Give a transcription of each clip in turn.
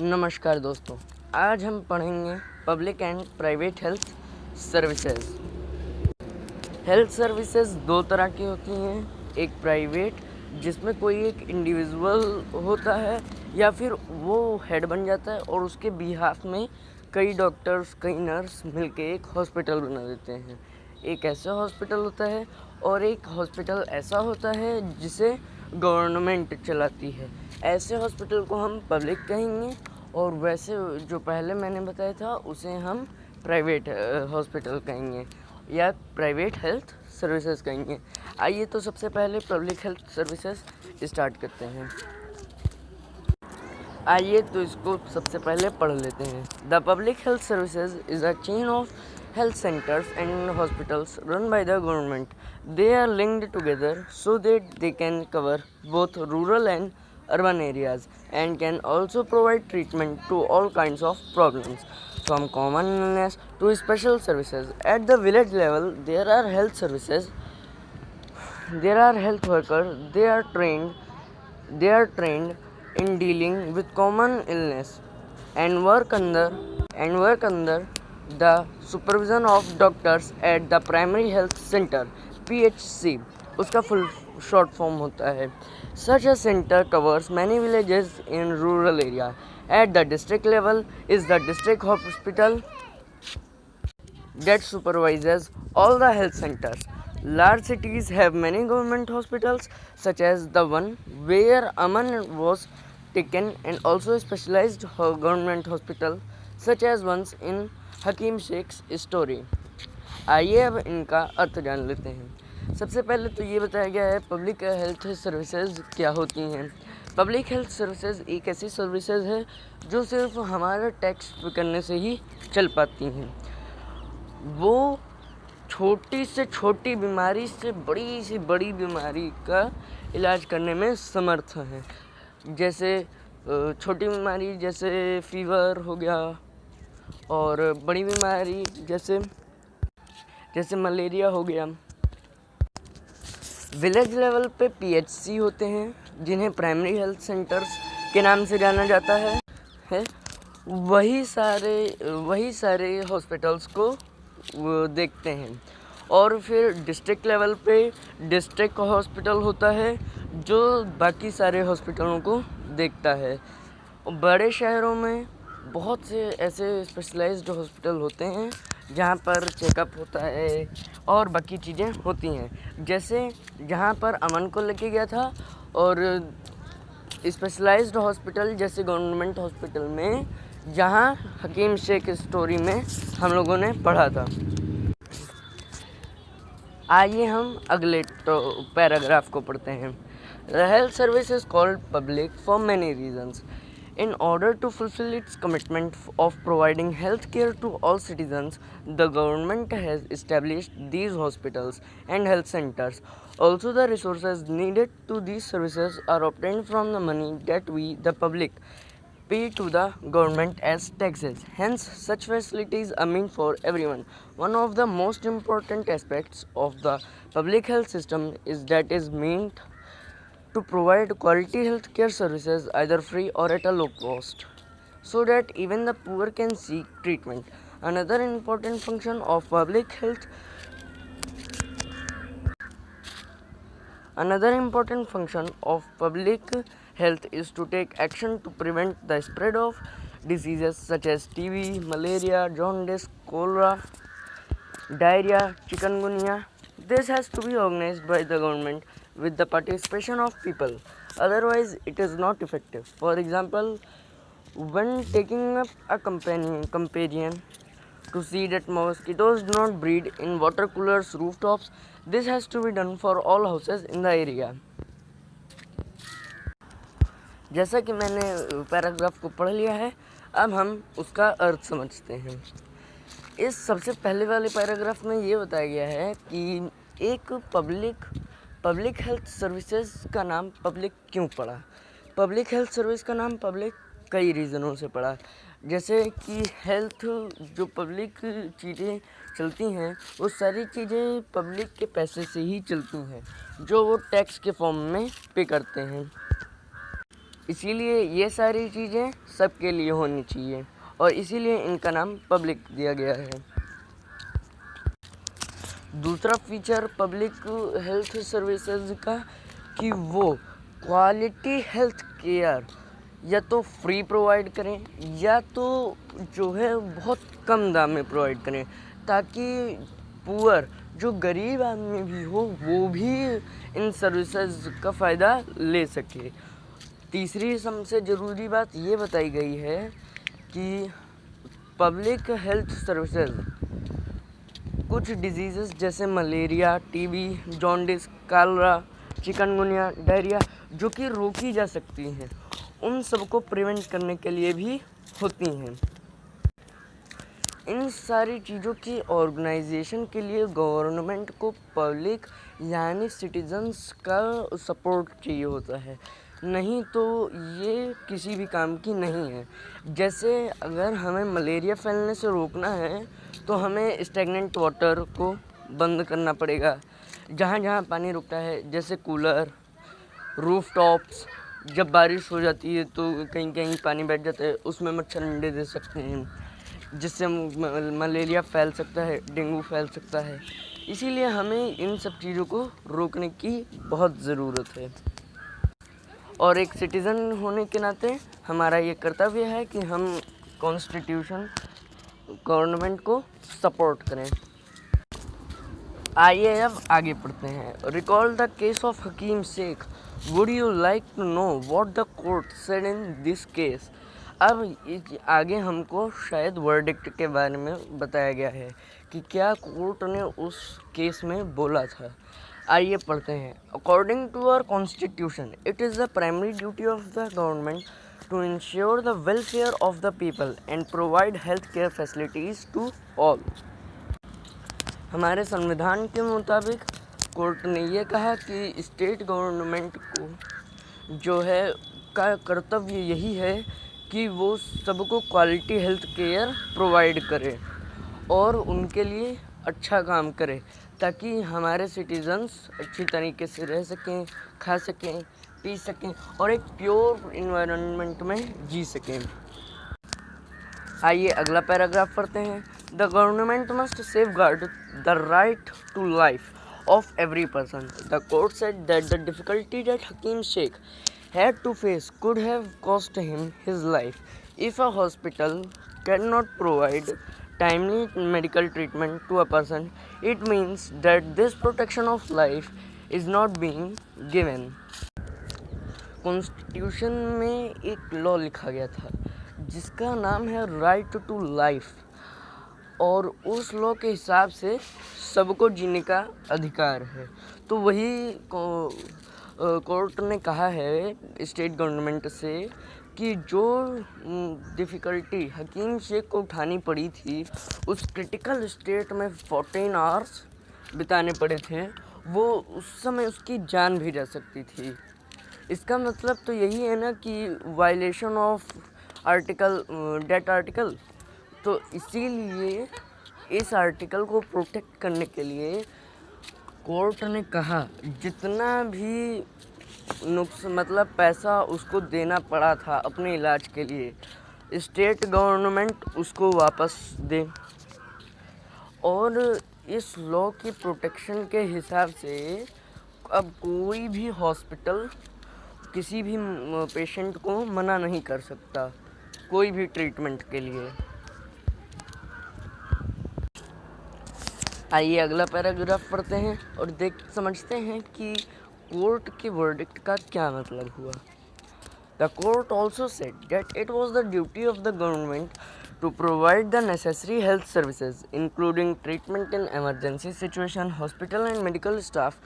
नमस्कार दोस्तों, आज हम पढ़ेंगे public and private health services. Health services दो तरह की होती हैं, एक प्राइवेट जिसमें कोई एक इंडिविजुअल होता है या फिर वो हेड बन जाता है और उसके बिहाफ में कई डॉक्टर्स कई नर्स मिलके एक हॉस्पिटल बना देते हैं। एक ऐसा हॉस्पिटल होता है और एक हॉस्पिटल ऐसा होता है जिसे गवर्नमेंट चलाती है। ऐसे हॉस्पिटल को हम पब्लिक कहेंगे और वैसे जो पहले मैंने बताया था उसे हम प्राइवेट हॉस्पिटल कहेंगे या प्राइवेट हेल्थ सर्विसेज कहेंगे। आइए तो सबसे पहले पब्लिक हेल्थ सर्विसेज स्टार्ट करते हैं। आइए तो इसको सबसे पहले पढ़ लेते हैं। The public health services is a chain of health centers and hospitals run by the government. They are linked together so that they can cover both rural and urban areas and can also provide treatment to all kinds of problems, from common illness to special services. At the village level, there are health services, there are health workers, they are trained in dealing with common illness and work under the supervision of doctors at the primary health center PHC उसका full short form होता है। Such a center covers many villages in rural area. At the district level is the district hospital that supervises all the health centers. Large cities have many government hospitals, such as the one where Aman was taken, and also specialized government hospital, such as ones in Hakim Sheikh's story. आइए अब इनका अर्थ जान लेते हैं। सबसे पहले तो ये बताया गया है पब्लिक हेल्थ सर्विसेज क्या होती हैं। पब्लिक हेल्थ सर्विसेज एक ऐसी सर्विसेज है जो सिर्फ हमारा टैक्स पे करने से ही चल पाती हैं। वो छोटी से छोटी बीमारी से बड़ी बीमारी का इलाज करने में समर्थ हैं। जैसे छोटी बीमारी जैसे फीवर हो गया और बड़ी बीमारी जैसे मलेरिया हो गया। विलेज लेवल पे पीएचसी होते हैं जिन्हें प्राइमरी हेल्थ सेंटर्स के नाम से जाना जाता है। वही सारे हॉस्पिटल्स को देखते हैं। और फिर डिस्ट्रिक्ट लेवल पे डिस्ट्रिक्ट हॉस्पिटल होता है जो बाकी सारे हॉस्पिटलों को देखता है। बड़े शहरों में बहुत से ऐसे स्पेशलाइज्ड हॉस्पिटल होते हैं जहाँ पर चेकअप होता है और बाकी चीज़ें होती हैं। जैसे जहाँ पर अमन को लेके गया था और स्पेशलाइज्ड हॉस्पिटल जैसे गवर्नमेंट हॉस्पिटल में जहाँ हकीम शेख स्टोरी में हम लोगों ने पढ़ा था। आइए हम अगले पैराग्राफ को पढ़ते हैं। The health service is called public for many reasons. In order to fulfill its commitment of providing health care to all citizens, the government has established these hospitals and health centers. Also, the resources needed to these services are obtained from the money that we, the public, pay to the government as taxes. Hence, such facilities are meant for everyone. One of the most important aspects of the public health system is that is meant to provide quality health care services either free or at a low cost, so that even the poor can seek treatment. Another important function of public health is to take action to prevent the spread of diseases such as TB, malaria, jaundice, cholera, diarrhea, chikungunya. This has to be organized by the government with the participation of people. Otherwise, it is not effective. For example, when taking up a companion to see that mosquitoes do not breed in water coolers, rooftops, this has to be done for all houses in the area. जैसा कि मैंने paragraph को पढ़ लिया है, अब हम उसका अर्थ समझते हैं। इस सबसे पहले वाले पैराग्राफ में ये बताया गया है कि एक पब्लिक हेल्थ सर्विसेज का नाम पब्लिक क्यों पड़ा। पब्लिक हेल्थ सर्विस का नाम पब्लिक कई रीज़नों से पड़ा। जैसे कि हेल्थ जो पब्लिक चीज़ें चलती हैं वो सारी चीज़ें पब्लिक के पैसे से ही चलती हैं जो वो टैक्स के फॉर्म में पे करते हैं। इसीलिए ये सारी चीज़ें सबके लिए होनी चाहिए और इसीलिए इनका नाम पब्लिक दिया गया है। दूसरा फीचर पब्लिक हेल्थ सर्विसेज का कि वो क्वालिटी हेल्थ केयर या तो फ्री प्रोवाइड करें या तो जो है बहुत कम दाम में प्रोवाइड करें, ताकि पुअर जो गरीब आदमी भी हो वो भी इन सर्विसेज का फ़ायदा ले सके। तीसरी सबसे ज़रूरी बात ये बताई गई है कि पब्लिक हेल्थ सर्विसेज कुछ डिजीज़ेस जैसे malaria, TB, jaundice, Kalra, chikungunya, diarrhoea जो कि रोकी जा सकती हैं, उन सबको प्रिवेंट करने के लिए भी होती हैं। इन सारी चीज़ों की ऑर्गेनाइजेशन के लिए गवर्नमेंट को पब्लिक यानी सिटीजन्स का सपोर्ट चाहिए होता है, नहीं तो ये किसी भी काम की नहीं है। जैसे अगर हमें मलेरिया फैलने से रोकना है तो हमें स्टैग्नेंट वाटर को बंद करना पड़ेगा। जहाँ जहाँ पानी रुकता है जैसे कूलर, रूफ टॉप्स, जब बारिश हो जाती है तो कहीं कहीं पानी बैठ जाता है, उसमें मच्छर अंडे दे सकते हैं जिससे मलेरिया फैल सकता है, डेंगू फैल सकता है। इसीलिए हमें इन सब चीज़ों को रोकने की बहुत ज़रूरत है और एक सिटीज़न होने के नाते हमारा ये कर्तव्य है कि हम कॉन्स्टिट्यूशन गवर्नमेंट को सपोर्ट करें। आइए अब आगे पढ़ते हैं। Recall the case of Hakim Sheikh. Would you like to know what the court said in this case. अब आगे हमको शायद वर्डिक्ट के बारे में बताया गया है कि क्या कोर्ट ने उस केस में बोला था। आइए पढ़ते हैं। According to our constitution it is the primary duty of the government to ensure the welfare of the people and provide health care facilities to all। हमारे संविधान के मुताबिक कोर्ट ने ये कहा कि स्टेट गवर्नमेंट को जो है का कर्तव्य यही है कि वो सबको क्वालिटी हेल्थ केयर प्रोवाइड करे और उनके लिए अच्छा काम करे, ताकि हमारे सिटीजन्स अच्छी तरीके से रह सकें, खा सकें, पी सकें और एक प्योर इन्वायरमेंट में जी सकें। आइए अगला पैराग्राफ पढ़ते हैं। The government must safeguard the right to life of every person. The court said that the difficulty that Hakim Sheikh had to face could have cost him his life. If a hospital cannot provide timely medical treatment to a person, it means that this protection of life is not being given। Constitution में एक law लिखा गया था जिसका नाम है right to life, और उस लॉ के हिसाब से सबको जीने का अधिकार है। तो वही कोर्ट ने कहा है स्टेट गवर्नमेंट से कि जो डिफ़िकल्टी हकीम शेख को उठानी पड़ी थी, उस क्रिटिकल स्टेट में 14 आवर्स बिताने पड़े थे, वो उस समय उसकी जान भी जा सकती थी। इसका मतलब तो यही है ना कि violation of article that article, तो इसीलिए इस आर्टिकल को प्रोटेक्ट करने के लिए कोर्ट ने कहा जितना भी मतलब पैसा उसको देना पड़ा था अपने इलाज के लिए, स्टेट गवर्नमेंट उसको वापस दे। और इस लॉ की प्रोटेक्शन के हिसाब से अब कोई भी हॉस्पिटल किसी भी पेशेंट को मना नहीं कर सकता कोई भी ट्रीटमेंट के लिए। आइए अगला पैराग्राफ पढ़ते हैं और समझते हैं कि कोर्ट के वर्डिक्ट का क्या मतलब हुआ। The court also said that it was the duty of the government to provide the necessary health services, including treatment in emergency situation. Hospital and medical staff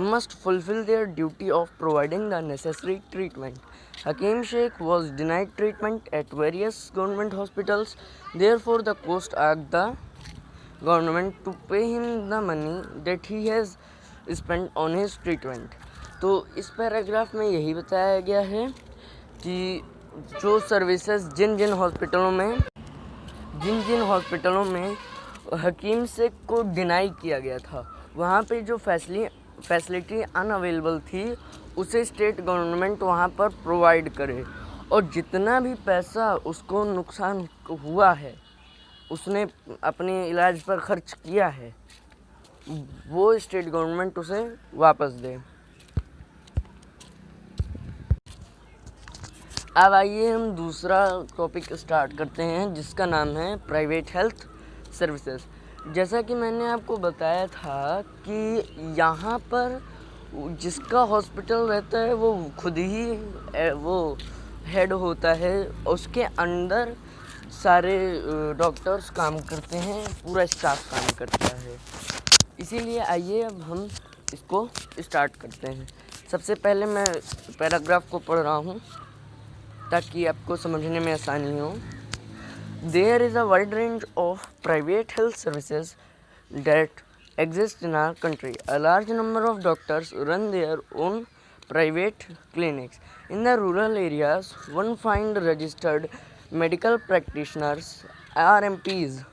must fulfill their duty of providing the necessary treatment. Hakim Sheikh was denied treatment at various government hospitals. Therefore, the court asked the government to pay him the money that he has spent on his treatment. तो इस paragraph में यही बताया गया है कि जो services जिन जिन हॉस्पिटलों में हकीम शेख को डिनाई किया गया था, वहाँ पे जो फैसिलिटी अनअवेलेबल थी उसे स्टेट गवर्नमेंट वहाँ पर प्रोवाइड करे, और जितना भी पैसा उसको नुकसान हुआ है, उसने अपने इलाज पर खर्च किया है, वो स्टेट गवर्नमेंट उसे वापस दे। अब आइए हम दूसरा टॉपिक स्टार्ट करते हैं, जिसका नाम है प्राइवेट हेल्थ सर्विसेज। जैसा कि मैंने आपको बताया था कि यहाँ पर जिसका हॉस्पिटल रहता है वो खुद ही वो हेड होता है, उसके अंदर सारे डॉक्टर्स काम करते हैं, पूरा स्टाफ काम करता है। इसीलिए आइए अब हम इसको स्टार्ट करते हैं। सबसे पहले मैं पैराग्राफ को पढ़ रहा हूँ ताकि आपको समझने में आसानी हो। There is a wide range of private health services that exist in our country. A large number of doctors run their own private clinics. In the rural areas, one finds registered medical practitioners, RMPs.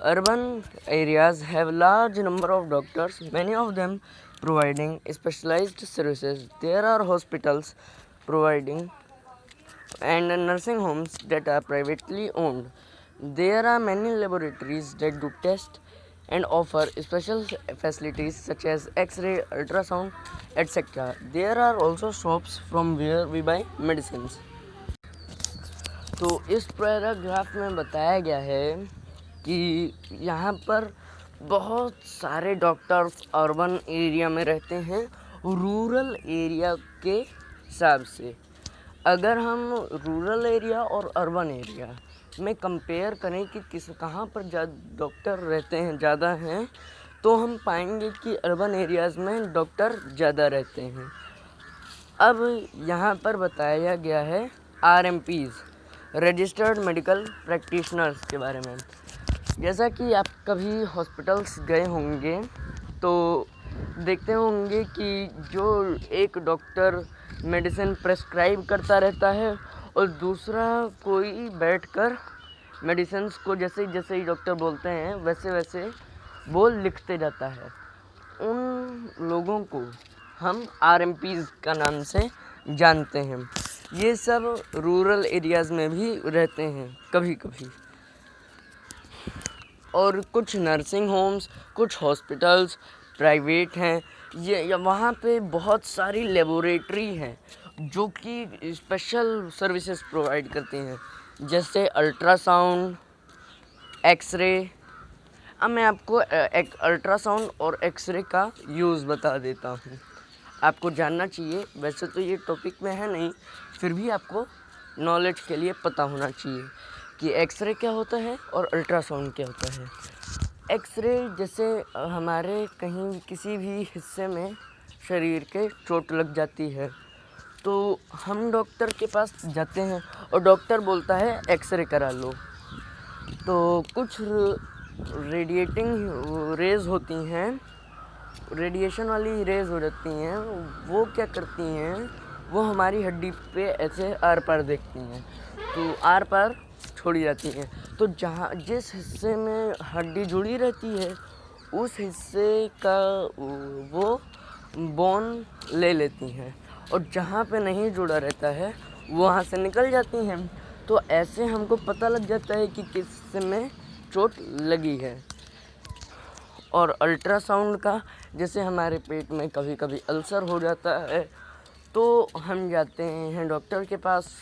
Urban areas have large number of doctors, many of them providing specialized services. There are hospitals providing and nursing homes that are privately owned. There are many laboratories that do tests and offer special facilities such as X-ray, ultrasound, etc. There are also shops from where we buy medicines. तो इस paragraph में बताया गया है कि यहाँ पर बहुत सारे डॉक्टर्स अर्बन एरिया में रहते हैं रूरल एरिया के हिसाब से। अगर हम रूरल एरिया और अर्बन एरिया में कंपेयर करें कि कहाँ पर डॉक्टर रहते हैं, ज़्यादा हैं, तो हम पाएंगे कि अर्बन एरियाज़ में डॉक्टर ज़्यादा रहते हैं। अब यहाँ पर बताया गया है RMPs, रजिस्टर्ड मेडिकल प्रैक्टिशनर्स के बारे में। जैसा कि आप कभी हॉस्पिटल्स गए होंगे तो देखते होंगे कि जो एक डॉक्टर मेडिसिन प्रेस्क्राइब करता रहता है और दूसरा कोई बैठकर मेडिसिन्स को जैसे जैसे ही डॉक्टर बोलते हैं वैसे वैसे वो लिखते जाता है। उन लोगों को हम RMPs का नाम से जानते हैं। ये सब रूरल एरियाज़ में भी रहते हैं कभी कभी। और कुछ नर्सिंग होम्स, कुछ हॉस्पिटल्स प्राइवेट हैं। ये वहाँ पे बहुत सारी लेबोरेटरी हैं जो कि स्पेशल सर्विसेज प्रोवाइड करती हैं, जैसे अल्ट्रासाउंड, एक्सरे। अब मैं आपको एक अल्ट्रासाउंड और एक्सरे का यूज़ बता देता हूँ, आपको जानना चाहिए। वैसे तो ये टॉपिक में है नहीं, फिर भी आपको नॉलेज के लिए पता होना चाहिए कि एक्सरे क्या होता है और अल्ट्रासाउंड क्या होता है। एक्सरे जैसे हमारे कहीं किसी भी हिस्से में शरीर के चोट लग जाती है तो हम डॉक्टर के पास जाते हैं और डॉक्टर बोलता है एक्सरे करा लो। तो कुछ रेडिएटिंग रेज होती हैं, रेडिएशन वाली रेज हो जाती हैं, वो क्या करती हैं, वो हमारी हड्डी पे ऐसे आर पार देखती हैं, तो आर पार छोड़ी जाती हैं। तो जहाँ जिस हिस्से में हड्डी जुड़ी रहती है उस हिस्से का वो बोन ले लेती हैं, और जहाँ पे नहीं जुड़ा रहता है वहाँ से निकल जाती हैं। तो ऐसे हमको पता लग जाता है कि किस हिस्से में चोट लगी है। और अल्ट्रासाउंड का, जैसे हमारे पेट में कभी कभी अल्सर हो जाता है तो हम जाते हैं डॉक्टर के पास।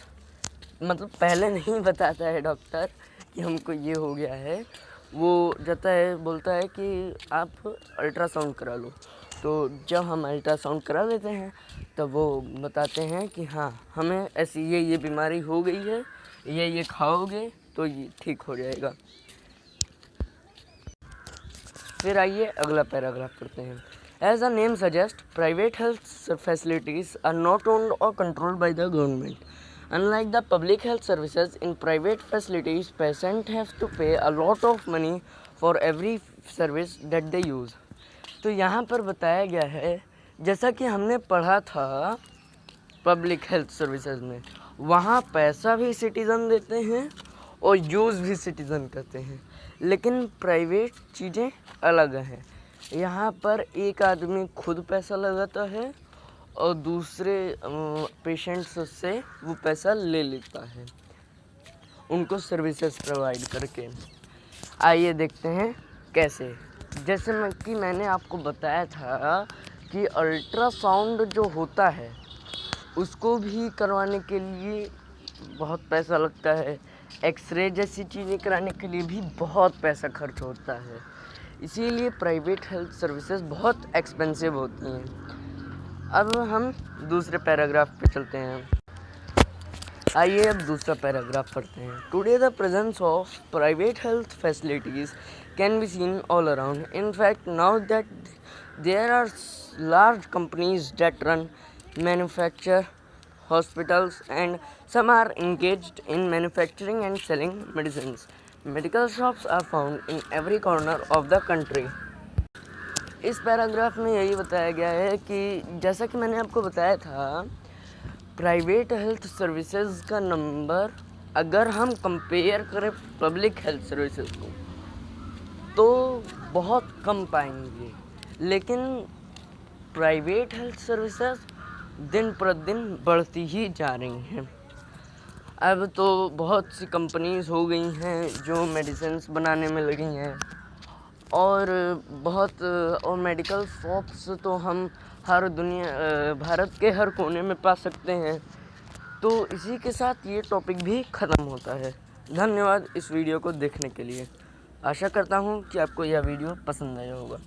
मतलब पहले नहीं बताता है डॉक्टर कि हमको ये हो गया है, वो जाता है बोलता है कि आप अल्ट्रासाउंड करा लो। तो जब हम अल्ट्रासाउंड करा लेते हैं तब वो बताते हैं कि हाँ हमें ऐसी ये बीमारी हो गई है, ये खाओगे तो ये ठीक हो जाएगा। फिर आइए अगला पैराग्राफ करते हैं। As the name suggests, private health facilities are not owned or controlled by the government. Unlike the public health services, in private facilities, patients have to pay a lot of money for every service that they use. तो यहाँ पर बताया गया है, जैसा कि हमने पढ़ा था पब्लिक हेल्थ सर्विसेज में, वहाँ पैसा भी सिटीज़न देते हैं और यूज़ भी सिटीज़न करते हैं, लेकिन प्राइवेट चीज़ें अलग हैं। यहाँ पर एक आदमी खुद पैसा लगाता है और दूसरे पेशेंट्स से वो पैसा ले लेता है उनको सर्विसेज प्रोवाइड करके। आइए देखते हैं कैसे। जैसे मैंने आपको बताया था कि अल्ट्रासाउंड जो होता है उसको भी करवाने के लिए बहुत पैसा लगता है। एक्सरे जैसी चीज़ें कराने के लिए भी बहुत पैसा खर्च होता है, इसीलिए प्राइवेट हेल्थ सर्विसेज बहुत एक्सपेंसिव होती हैं। अब हम दूसरे पैराग्राफ पे चलते हैं। आइए अब दूसरा पैराग्राफ पढ़ते हैं। Today the presence of private health facilities can be seen all around. In fact now that there are large companies that run manufacture hospitals and some are engaged in manufacturing and selling medicines. Medical shops are found in every corner of the country. इस paragraph में यही बताया गया है कि जैसा कि मैंने आपको बताया था, प्राइवेट हेल्थ सर्विसेज का नंबर अगर हम कंपेयर करें पब्लिक हेल्थ सर्विसेज को तो बहुत कम पाएंगे, लेकिन प्राइवेट हेल्थ सर्विसेज दिन प्रतिदिन बढ़ती ही जा रही हैं। अब तो बहुत सी कंपनीज हो गई हैं जो मेडिसिन्स बनाने में लगी हैं और और मेडिकल शॉप्स तो हम भारत के हर कोने में पा सकते हैं। तो इसी के साथ ये टॉपिक भी ख़त्म होता है। धन्यवाद इस वीडियो को देखने के लिए। आशा करता हूँ कि आपको यह वीडियो पसंद आया होगा।